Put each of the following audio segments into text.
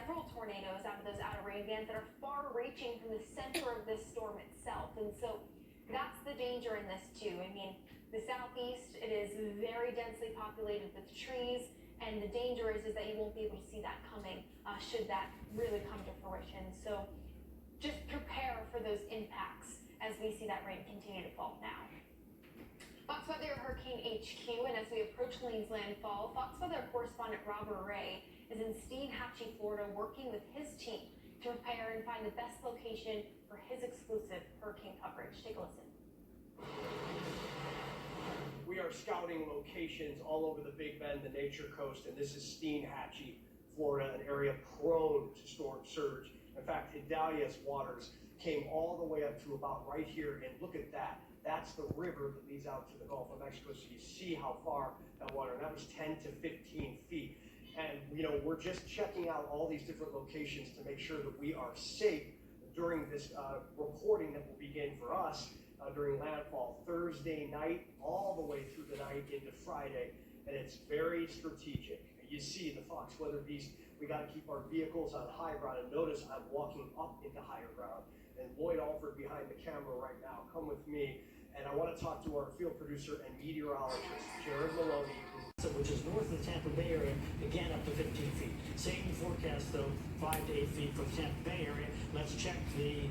several tornadoes out of those outer rain bands that are far reaching from the center of this storm itself. And so that's the danger in this too. I mean, the southeast, it is very densely populated with trees, and the danger is that you won't be able to see that coming should that really come to fruition. So just prepare for those impacts as we see that rain continue to fall now. Fox Weather Hurricane HQ, and as we approach Helene's landfall, Fox Weather correspondent Robert Ray is in Steinhatchee, Florida, working with his team to prepare and find the best location for his exclusive hurricane coverage. Take a listen. We are scouting locations all over the Big Bend, the Nature Coast, and this is Steinhatchee, Florida, an area prone to storm surge. In fact, Hidalia's waters came all the way up to about right here, and look at that. That's the river that leads out to the Gulf of Mexico, so you see how far that water, and that was 10 to 15 feet. And, we're just checking out all these different locations to make sure that we are safe during this reporting that will begin for us during landfall Thursday night, all the way through the night into Friday, and it's very strategic. You see the Fox Weather Beast, we got to keep our vehicles on high ground, and notice I'm walking up into higher ground, and Lloyd Alford behind the camera right now. Come with me, and I want to talk to our field producer and meteorologist, Jared Maloney, which is north of the Tampa Bay area, again up to 15 feet. Same forecast though, 5 to 8 feet from Tampa Bay area. Let's check the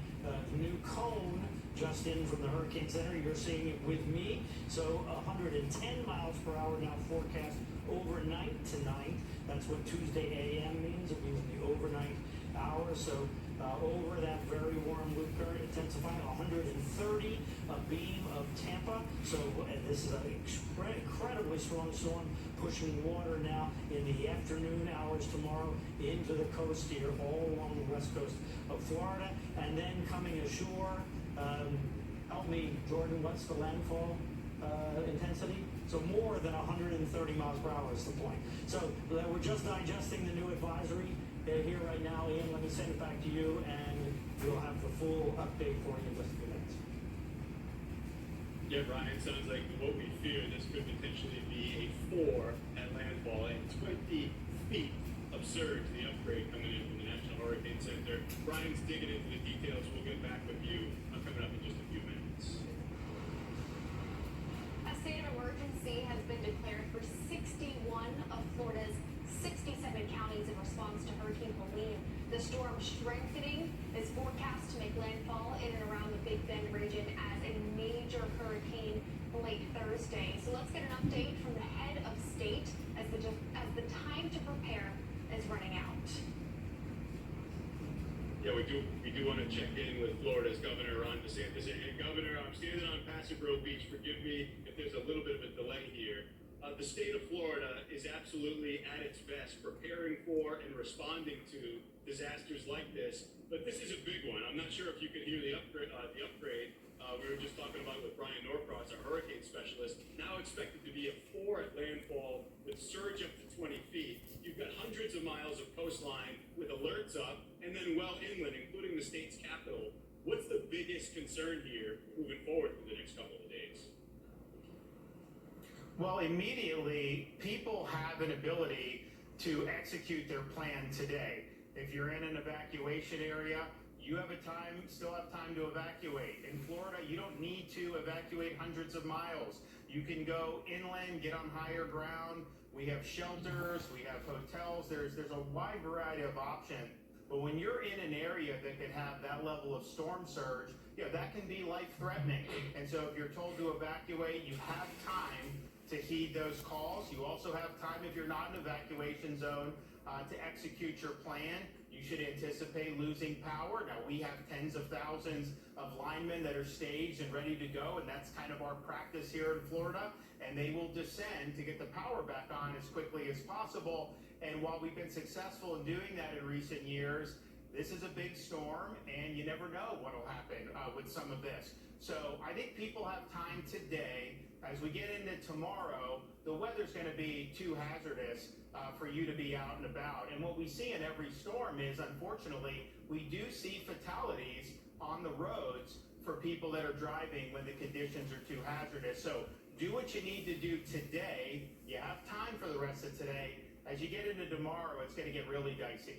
new cone just in from the Hurricane Center. You're seeing it with me. So 110 miles per hour now forecast overnight tonight. That's what Tuesday AM means. It means the overnight hours. So over that very warm loop current intensifying 130, a beam of Tampa. So this is an incredibly strong storm pushing water now in the afternoon hours tomorrow into the coast here, all along the west coast of Florida, and then coming ashore. Help me, Jordan, what's the landfall intensity? So more than 130 miles per hour is the point. So we're just digesting the new advisory here right now. Ian, let me send it back to you, and we'll have the full update for you in just a few minutes. Yeah, Brian, it sounds like what we fear, this could potentially be a 4 at landfall, and it's quite the feat of surge, the upgrade coming in from the National Hurricane Center. Brian's digging into the details. We'll get back with you coming up in just a few minutes. A state of emergency has been declared for 61 of Florida's 67 counties in response to Hurricane Helene. The storm strengthening is forecast to make landfall in and around the Big Bend region as a major hurricane late Thursday. So let's get an update from the head of state as the time to prepare is running out. Yeah, we do want to check in with Florida's Governor Ron DeSantis. And Governor, I'm standing on Passive Grove Beach. Forgive me if there's a little bit of a delay here. The state of Florida is absolutely at its best preparing for and responding to disasters like this. But this is a big one. I'm not sure if you can hear the upgrade. We were just talking about with Brian Norcross, our hurricane specialist, now expected to be a 4 at landfall with surge up to 20 feet. You've got hundreds of miles of coastline with alerts up, and then well inland, including the state's capital. What's the biggest concern here moving forward for the next couple of days? Well, immediately, people have an ability to execute their plan today. If you're in an evacuation area, you still have time to evacuate. In Florida, you don't need to evacuate hundreds of miles. You can go inland, get on higher ground. We have shelters, we have hotels. There's a wide variety of options. But when you're in an area that can have that level of storm surge, that can be life-threatening. And so if you're told to evacuate, you have time to heed those calls. You also have time, if you're not in an evacuation zone, to execute your plan. You should anticipate losing power. Now, we have tens of thousands of linemen that are staged and ready to go, and that's kind of our practice here in Florida. And they will descend to get the power back on as quickly as possible. And while we've been successful in doing that in recent years, this is a big storm, and you never know what will happen with some of this. So I think people have time today. As we get into tomorrow, the weather's going to be too hazardous for you to be out and about. And what we see in every storm is, unfortunately, we do see fatalities on the roads for people that are driving when the conditions are too hazardous. So do what you need to do today. You have time for the rest of today. As you get into tomorrow, it's going to get really dicey.